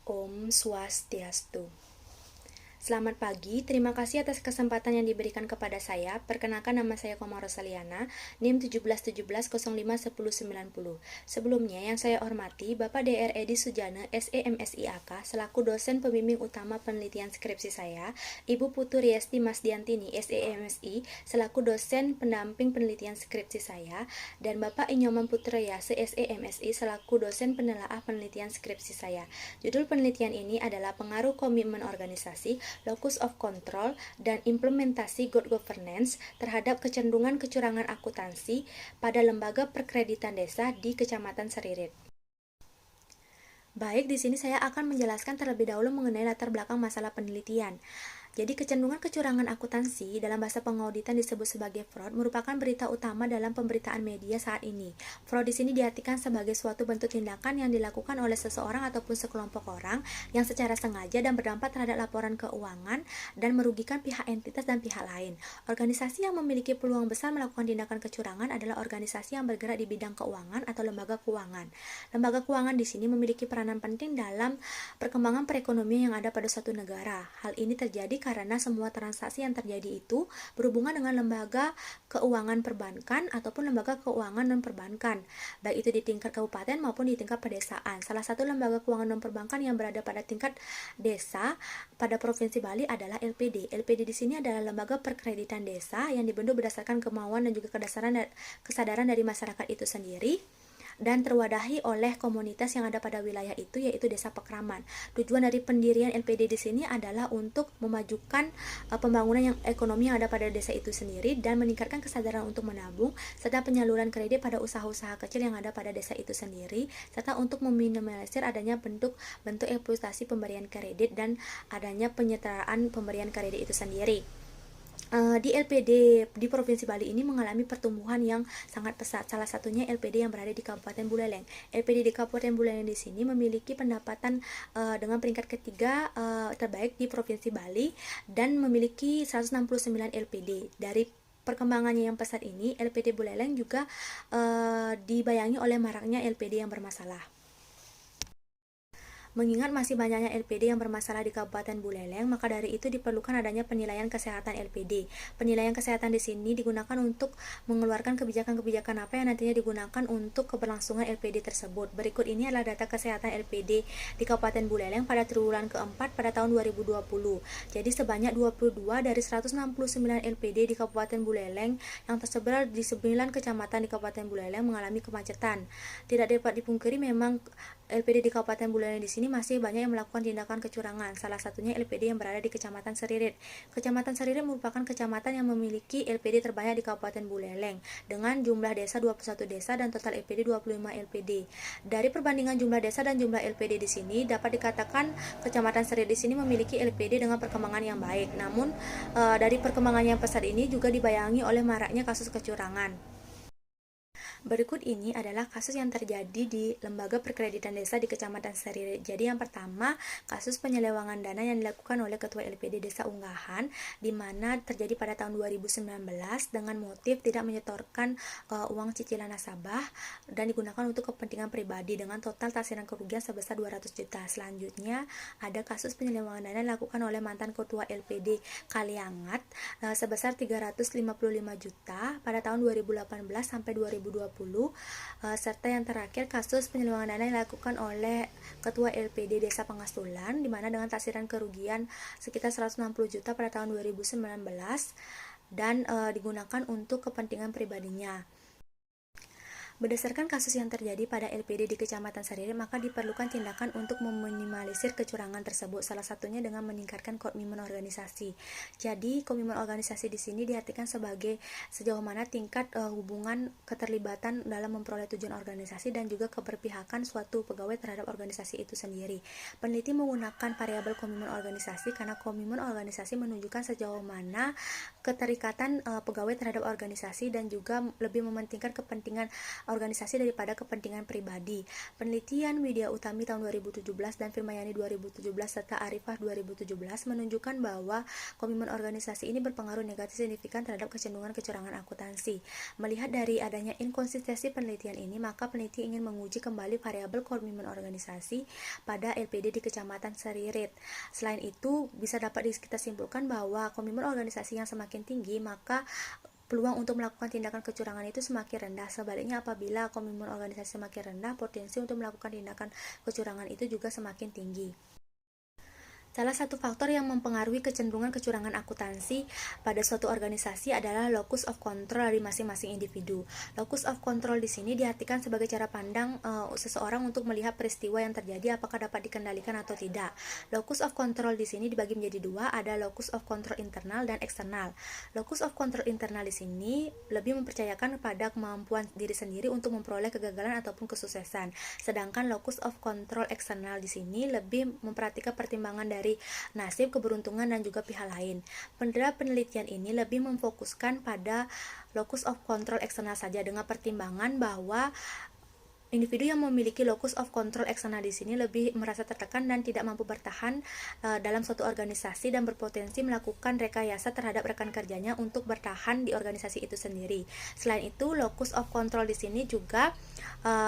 Om Swastiastu. Selamat pagi, terima kasih atas kesempatan yang diberikan kepada saya. Perkenalkan, nama saya Komar Rosaliana, NIM 1717051090. Sebelumnya yang saya hormati Bapak Dr. Edi Sujana, SEMSIAK, selaku dosen pembimbing utama penelitian skripsi saya, Ibu Putu Riesti Masdiantini, SEMSI, selaku dosen pendamping penelitian skripsi saya, dan Bapak Inyoman Putrayase, SEMSI, selaku dosen penelaah penelitian skripsi saya. Judul penelitian ini adalah Pengaruh Komitmen Organisasi, Locus of Control, dan Implementasi Good Governance terhadap kecenderungan kecurangan akuntansi pada lembaga perkreditan desa di Kecamatan Seririt. Baik, di sini saya akan menjelaskan terlebih dahulu mengenai latar belakang masalah penelitian. Jadi, kecenderungan kecurangan akuntansi dalam bahasa pengauditan disebut sebagai fraud merupakan berita utama dalam pemberitaan media saat ini. Fraud di sini diartikan sebagai suatu bentuk tindakan yang dilakukan oleh seseorang ataupun sekelompok orang yang secara sengaja dan berdampak terhadap laporan keuangan dan merugikan pihak entitas dan pihak lain. Organisasi yang memiliki peluang besar melakukan tindakan kecurangan adalah organisasi yang bergerak di bidang keuangan atau lembaga keuangan. Lembaga keuangan di sini memiliki peranan penting dalam perkembangan perekonomian yang ada pada suatu negara. Hal ini terjadi karena semua transaksi yang terjadi itu berhubungan dengan lembaga keuangan perbankan ataupun lembaga keuangan non-perbankan, baik itu di tingkat kabupaten maupun di tingkat pedesaan. Salah satu lembaga keuangan non-perbankan yang berada pada tingkat desa pada Provinsi Bali adalah LPD. LPD di sini adalah lembaga perkreditan desa yang dibentuk berdasarkan kemauan dan juga kesadaran dari masyarakat itu sendiri, dan terwadahi oleh komunitas yang ada pada wilayah itu, yaitu Desa Pekraman. Tujuan dari pendirian LPD di sini adalah untuk memajukan pembangunan yang ekonomi yang ada pada desa itu sendiri dan meningkatkan kesadaran untuk menabung serta penyaluran kredit pada usaha-usaha kecil yang ada pada desa itu sendiri, serta untuk meminimalisir adanya bentuk-bentuk eksploitasi pemberian kredit dan adanya penyetaraan pemberian kredit itu sendiri. Di LPD di Provinsi Bali ini mengalami pertumbuhan yang sangat pesat. Salah satunya LPD yang berada di Kabupaten Buleleng. LPD di Kabupaten Buleleng di sini memiliki pendapatan dengan peringkat ketiga terbaik di Provinsi Bali dan memiliki 169 LPD. Dari perkembangannya yang pesat ini, LPD Buleleng juga dibayangi oleh maraknya LPD yang bermasalah. Mengingat masih banyaknya LPD yang bermasalah di Kabupaten Buleleng, maka dari itu diperlukan adanya penilaian kesehatan LPD. Penilaian kesehatan di sini digunakan untuk mengeluarkan kebijakan-kebijakan apa yang nantinya digunakan untuk keberlangsungan LPD tersebut. Berikut ini adalah data kesehatan LPD di Kabupaten Buleleng pada triwulan keempat pada tahun 2020. Jadi sebanyak 22 dari 169 LPD di Kabupaten Buleleng yang tersebar di 9 kecamatan di Kabupaten Buleleng mengalami kemacetan. Tidak dapat dipungkiri memang LPD di Kabupaten Buleleng di sini masih banyak yang melakukan tindakan kecurangan. Salah satunya LPD yang berada di Kecamatan Seririt. Kecamatan Seririt merupakan kecamatan yang memiliki LPD terbanyak di Kabupaten Buleleng dengan jumlah desa 21 desa dan total LPD 25 LPD. Dari perbandingan jumlah desa dan jumlah LPD di sini dapat dikatakan Kecamatan Seririt di sini memiliki LPD dengan perkembangan yang baik. Namun dari perkembangan yang pesat ini juga dibayangi oleh maraknya kasus kecurangan. Berikut ini adalah kasus yang terjadi di Lembaga Perkreditan Desa di Kecamatan Seririt. Jadi yang pertama, kasus penyelewangan dana yang dilakukan oleh Ketua LPD Desa Unggahan, di mana terjadi pada tahun 2019 dengan motif tidak menyetorkan uang cicilan nasabah dan digunakan untuk kepentingan pribadi dengan total taksiran kerugian sebesar 200 juta. Selanjutnya, ada kasus penyelewangan dana yang dilakukan oleh mantan Ketua LPD Kaliangat sebesar 355 juta pada tahun 2018 sampai 2020. Serta yang terakhir kasus penyelewangan dana yang dilakukan oleh Ketua LPD Desa Pengastulan, di mana dengan taksiran kerugian sekitar 160 juta pada tahun 2019 dan digunakan untuk kepentingan pribadinya. Berdasarkan kasus yang terjadi pada LPD di Kecamatan Seririt, maka diperlukan tindakan untuk meminimalisir kecurangan tersebut. Salah satunya dengan meningkatkan komitmen organisasi. Jadi, komitmen organisasi di sini diartikan sebagai sejauh mana tingkat hubungan keterlibatan dalam memperoleh tujuan organisasi dan juga keberpihakan suatu pegawai terhadap organisasi itu sendiri. Peneliti menggunakan variabel komitmen organisasi karena komitmen organisasi menunjukkan sejauh mana keterikatan pegawai terhadap organisasi dan juga lebih mementingkan kepentingan organisasi daripada kepentingan pribadi. Penelitian Widya Utami tahun 2017 dan Firmayani 2017 serta Arifah 2017 menunjukkan bahwa komitmen organisasi ini berpengaruh negatif signifikan terhadap kecenderungan kecurangan akuntansi. Melihat dari adanya inkonsistensi penelitian ini, maka peneliti ingin menguji kembali variabel komitmen organisasi pada LPD di Kecamatan Seririt. Selain itu, bisa dapat kita simpulkan bahwa komitmen organisasi yang semakin tinggi, maka peluang untuk melakukan tindakan kecurangan itu semakin rendah. Sebaliknya, apabila komitmen organisasi semakin rendah, potensi untuk melakukan tindakan kecurangan itu juga semakin tinggi. Salah satu faktor yang mempengaruhi kecenderungan kecurangan akuntansi pada suatu organisasi adalah locus of control dari masing-masing individu. Locus of control di sini diartikan sebagai cara pandang seseorang untuk melihat peristiwa yang terjadi apakah dapat dikendalikan atau tidak. Locus of control di sini dibagi menjadi dua, ada locus of control internal dan eksternal. Locus of control internal di sini lebih mempercayakan pada kemampuan diri sendiri untuk memperoleh kegagalan ataupun kesuksesan. Sedangkan locus of control eksternal di sini lebih memperhatikan pertimbangan dari nasib, keberuntungan, dan juga pihak lain. Penelitian ini lebih memfokuskan pada locus of control eksternal saja dengan pertimbangan bahwa individu yang memiliki locus of control eksternal di sini lebih merasa tertekan dan tidak mampu bertahan dalam suatu organisasi dan berpotensi melakukan rekayasa terhadap rekan kerjanya untuk bertahan di organisasi itu sendiri. Selain itu, locus of control di sini juga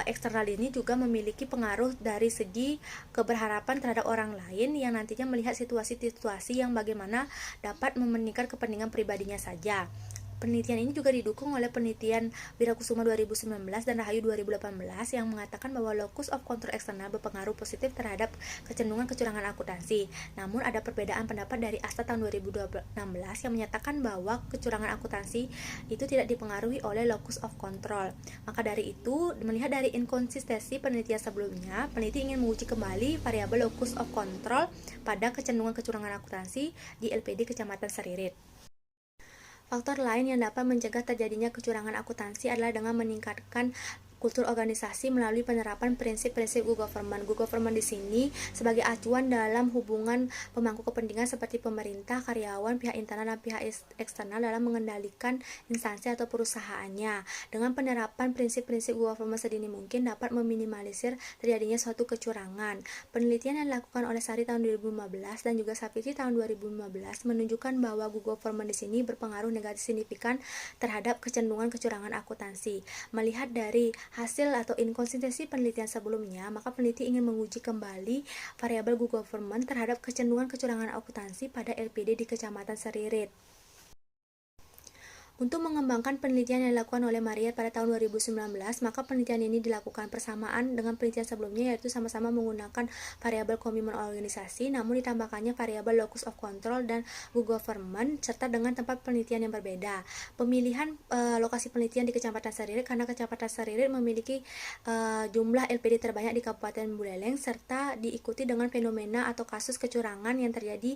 eksternal ini juga memiliki pengaruh dari segi keberharapan terhadap orang lain yang nantinya melihat situasi-situasi yang bagaimana dapat mementingkan kepentingan pribadinya saja. Penelitian ini juga didukung oleh penelitian Wirakusuma 2019 dan Rahayu 2018 yang mengatakan bahwa locus of control eksternal berpengaruh positif terhadap kecenderungan kecurangan akuntansi. Namun ada perbedaan pendapat dari ASTA tahun 2016 yang menyatakan bahwa kecurangan akuntansi itu tidak dipengaruhi oleh locus of control. Maka dari itu, melihat dari inkonsistensi penelitian sebelumnya, peneliti ingin menguji kembali variabel locus of control pada kecenderungan kecurangan akuntansi di LPD Kecamatan Seririt. Faktor lain yang dapat mencegah terjadinya kecurangan akuntansi adalah dengan meningkatkan kultur organisasi melalui penerapan prinsip-prinsip good government. Good government di sini sebagai acuan dalam hubungan pemangku kepentingan seperti pemerintah, karyawan, pihak internal dan pihak eksternal dalam mengendalikan instansi atau perusahaannya. Dengan penerapan prinsip-prinsip good government sedini mungkin dapat meminimalisir terjadinya suatu kecurangan. Penelitian yang dilakukan oleh Sari tahun 2015 dan juga Sapiti tahun 2015 menunjukkan bahwa good government di sini berpengaruh negatif signifikan terhadap kecenderungan kecurangan akuntansi. Melihat dari hasil atau inkonsistensi penelitian sebelumnya, maka peneliti ingin menguji kembali variabel good government terhadap kecenderungan kecurangan akuntansi pada LPD di Kecamatan Seririt. Untuk mengembangkan penelitian yang dilakukan oleh Mariat pada tahun 2019, maka penelitian ini dilakukan persamaan dengan penelitian sebelumnya, yaitu sama-sama menggunakan variabel komitmen organisasi, namun ditambahkannya variabel locus of control dan good government, serta dengan tempat penelitian yang berbeda. Pemilihan lokasi penelitian di Kecamatan Seririt karena Kecamatan Seririt memiliki jumlah LPD terbanyak di Kabupaten Buleleng, serta diikuti dengan fenomena atau kasus kecurangan yang terjadi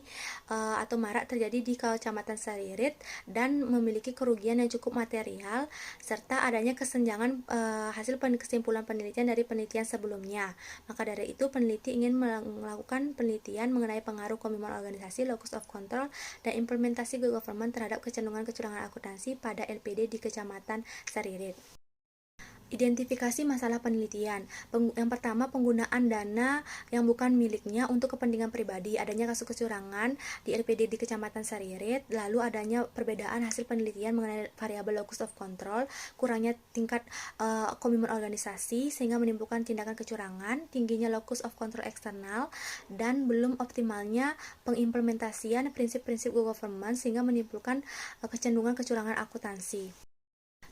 atau marak terjadi di Kecamatan Seririt dan memiliki kerugian yang cukup material, serta adanya kesenjangan hasil kesimpulan penelitian dari penelitian sebelumnya. Maka dari itu, peneliti ingin melakukan penelitian mengenai pengaruh komitmen organisasi, locus of control, dan implementasi good government terhadap kecenderungan kecurangan akuntansi pada LPD di Kecamatan Seririt. Identifikasi masalah penelitian. Yang pertama, penggunaan dana yang bukan miliknya untuk kepentingan pribadi. Adanya kasus kecurangan di LPD di Kecamatan Seririt, lalu adanya perbedaan hasil penelitian mengenai variabel locus of control, kurangnya tingkat komitmen organisasi sehingga menimbulkan tindakan kecurangan, tingginya locus of control eksternal, dan belum optimalnya pengimplementasian prinsip-prinsip good government sehingga menimbulkan kecenderungan kecurangan akuntansi.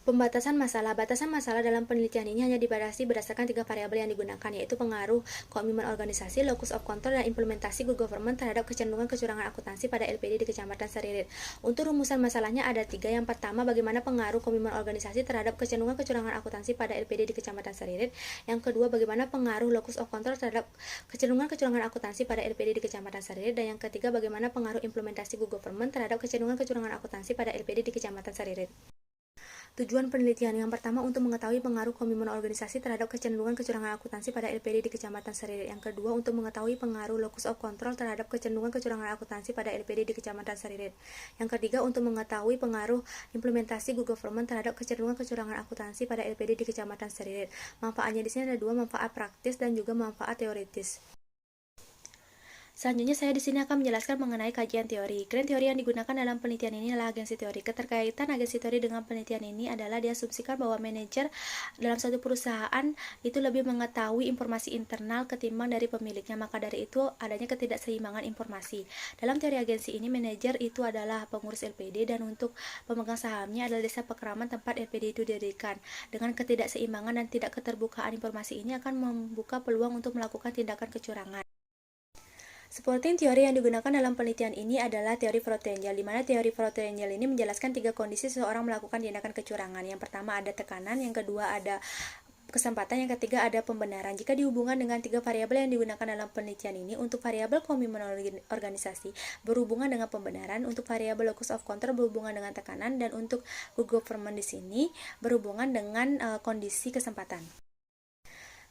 Pembatasan masalah. Batasan masalah dalam penelitian ini hanya dibatasi berdasarkan 3 variabel yang digunakan, yaitu pengaruh komitmen organisasi, locus of control, dan implementasi good government terhadap kecenderungan kecurangan akuntansi pada LPD di Kecamatan Seririt. Untuk rumusan masalahnya ada 3. Yang pertama, bagaimana pengaruh komitmen organisasi terhadap kecenderungan kecurangan akuntansi pada LPD di Kecamatan Seririt. Yang kedua, bagaimana pengaruh locus of control terhadap kecenderungan kecurangan akuntansi pada LPD di Kecamatan Seririt. Dan yang ketiga, bagaimana pengaruh implementasi good government terhadap kecenderungan kecurangan akuntansi pada LPD di Kecamatan Seririt. Tujuan penelitian yang pertama untuk mengetahui pengaruh komitmen organisasi terhadap kecenderungan kecurangan akuntansi pada LPD di Kecamatan Seririt. Yang kedua untuk mengetahui pengaruh locus of control terhadap kecenderungan kecurangan akuntansi pada LPD di Kecamatan Seririt. Yang ketiga untuk mengetahui pengaruh implementasi good government terhadap kecenderungan kecurangan akuntansi pada LPD di Kecamatan Seririt. Manfaatnya di sini ada dua, manfaat praktis dan juga manfaat teoritis. Selanjutnya saya di sini akan menjelaskan mengenai kajian teori. Grand teori yang digunakan dalam penelitian ini adalah agensi teori. Keterkaitan agensi teori dengan penelitian ini adalah diasumsikan bahwa manajer dalam suatu perusahaan itu lebih mengetahui informasi internal ketimbang dari pemiliknya. Maka dari itu adanya ketidakseimbangan informasi. Dalam teori agensi ini manajer itu adalah pengurus LPD dan untuk pemegang sahamnya adalah desa pekeraman tempat LPD itu didirikan. Dengan ketidakseimbangan dan tidak keterbukaan informasi ini akan membuka peluang untuk melakukan tindakan kecurangan. Supporting teori yang digunakan dalam penelitian ini adalah teori Frotengel, di mana teori Frotengel ini menjelaskan tiga kondisi seseorang melakukan tindakan kecurangan. Yang pertama ada tekanan, yang kedua ada kesempatan, yang ketiga ada pembenaran. Jika dihubungkan dengan tiga variabel yang digunakan dalam penelitian ini, untuk variabel komitmen organisasi berhubungan dengan pembenaran, untuk variabel locus of control berhubungan dengan tekanan, dan untuk good government di sini berhubungan dengan kondisi kesempatan.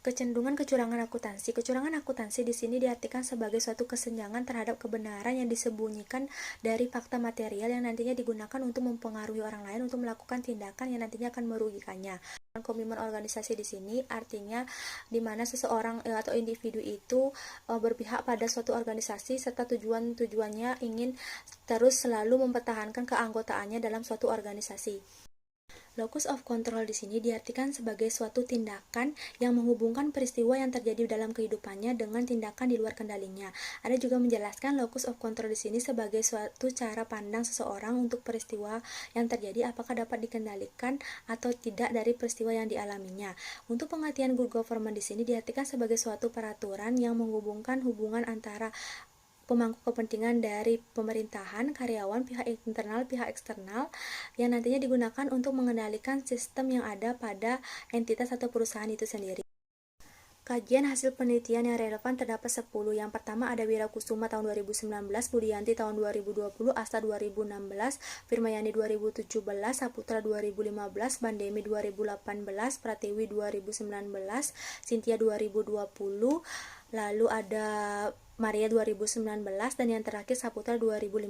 Kecenderungan kecurangan akuntansi. Kecurangan akuntansi di sini diartikan sebagai suatu kesenjangan terhadap kebenaran yang disembunyikan dari fakta material yang nantinya digunakan untuk mempengaruhi orang lain untuk melakukan tindakan yang nantinya akan merugikannya. Komitmen organisasi di sini artinya di mana seseorang atau individu itu berpihak pada suatu organisasi serta tujuannya ingin terus selalu mempertahankan keanggotaannya dalam suatu organisasi. Locus of control di sini diartikan sebagai suatu tindakan yang menghubungkan peristiwa yang terjadi dalam kehidupannya dengan tindakan di luar kendalinya. Ada juga menjelaskan locus of control di sini sebagai suatu cara pandang seseorang untuk peristiwa yang terjadi apakah dapat dikendalikan atau tidak dari peristiwa yang dialaminya. Untuk pengertian good government di sini diartikan sebagai suatu peraturan yang menghubungkan hubungan antara pemangku kepentingan dari pemerintahan, karyawan, pihak internal, pihak eksternal yang nantinya digunakan untuk mengendalikan sistem yang ada pada entitas atau perusahaan itu sendiri. Kajian hasil penelitian yang relevan terdapat 10. Yang pertama ada Wirakusuma tahun 2019, Budianti tahun 2020, Asta 2016, Firmayani 2017, Saputra 2015, Bandemi 2018, Pratiwi 2019, Cynthia 2020, lalu ada Maria 2019, dan yang terakhir Saputra 2015.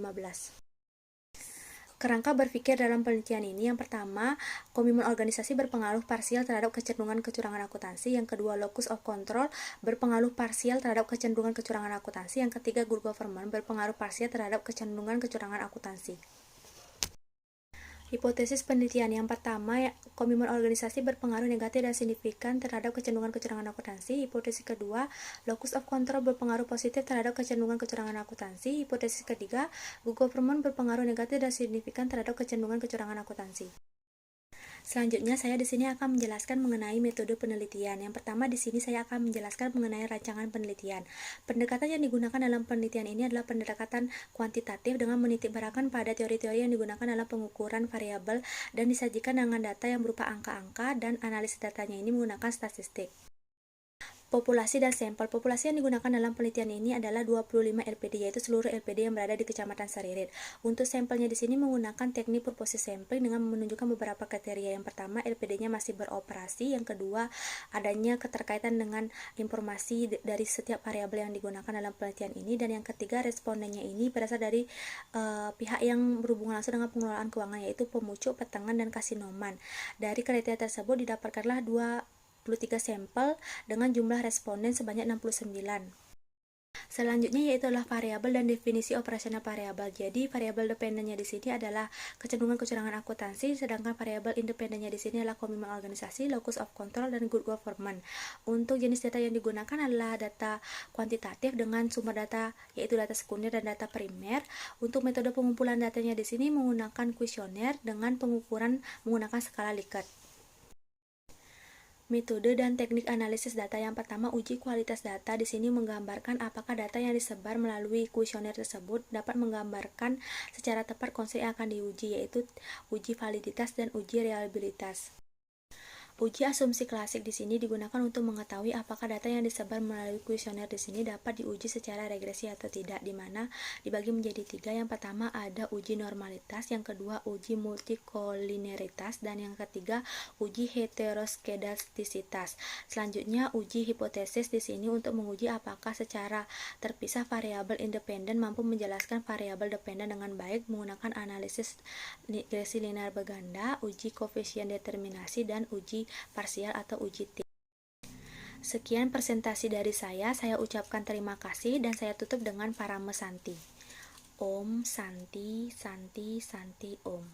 Kerangka berpikir dalam penelitian ini, yang pertama, komitmen organisasi berpengaruh parsial terhadap kecenderungan kecurangan akuntansi. Yang kedua, locus of control berpengaruh parsial terhadap kecenderungan kecurangan akuntansi. Yang ketiga, good government berpengaruh parsial terhadap kecenderungan kecurangan akuntansi. Hipotesis penelitian yang pertama, komitmen organisasi berpengaruh negatif dan signifikan terhadap kecenderungan kecurangan akuntansi. Hipotesis kedua, locus of control berpengaruh positif terhadap kecenderungan kecurangan akuntansi. Hipotesis ketiga, good government berpengaruh negatif dan signifikan terhadap kecenderungan kecurangan akuntansi. Selanjutnya saya di sini akan menjelaskan mengenai metode penelitian. Yang pertama di sini saya akan menjelaskan mengenai rancangan penelitian. Pendekatan yang digunakan dalam penelitian ini adalah pendekatan kuantitatif dengan menitikberatkan pada teori-teori yang digunakan dalam pengukuran variabel dan disajikan dengan data yang berupa angka-angka, dan analisis datanya ini menggunakan statistik. Populasi dan sampel. Populasi yang digunakan dalam penelitian ini adalah 25 LPD, yaitu seluruh LPD yang berada di Kecamatan Seririt. Untuk sampelnya di sini menggunakan teknik purposive sampling dengan menunjukkan beberapa kriteria. Yang pertama, LPD-nya masih beroperasi. Yang kedua, adanya keterkaitan dengan informasi dari setiap variabel yang digunakan dalam penelitian ini. Dan yang ketiga, respondennya ini berasal dari pihak yang berhubungan langsung dengan pengelolaan keuangan, yaitu pemucuk, petengan, dan kasinoman. Dari kriteria tersebut didapatkanlah 23 sampel dengan jumlah responden sebanyak 69. Selanjutnya yaitu adalah variabel dan definisi operasional variabel. Jadi variabel dependennya di sini adalah kecenderungan kecurangan akuntansi, sedangkan variabel independennya di sini adalah komitmen organisasi, locus of control, dan good government. Untuk jenis data yang digunakan adalah data kuantitatif dengan sumber data yaitu data sekunder dan data primer. Untuk metode pengumpulan datanya di sini menggunakan kuesioner dengan pengukuran menggunakan skala Likert. Metode dan teknik analisis data. Yang pertama, uji kualitas data. Di sini menggambarkan apakah data yang disebar melalui kuesioner tersebut dapat menggambarkan secara tepat konsep yang akan diuji, yaitu uji validitas dan uji reliabilitas. Uji asumsi klasik di sini digunakan untuk mengetahui apakah data yang disebar melalui kuesioner di sini dapat diuji secara regresi atau tidak, di mana dibagi menjadi 3. Yang pertama ada uji normalitas, yang kedua uji multikolineritas, dan yang ketiga uji heteroskedastisitas. Selanjutnya uji hipotesis di sini untuk menguji apakah secara terpisah variabel independen mampu menjelaskan variabel dependen dengan baik menggunakan analisis regresi linear berganda, uji koefisien determinasi, dan uji parsial atau uji T. Sekian presentasi dari saya ucapkan terima kasih dan saya tutup dengan parame Santi. Om Santi Santi Santi Om.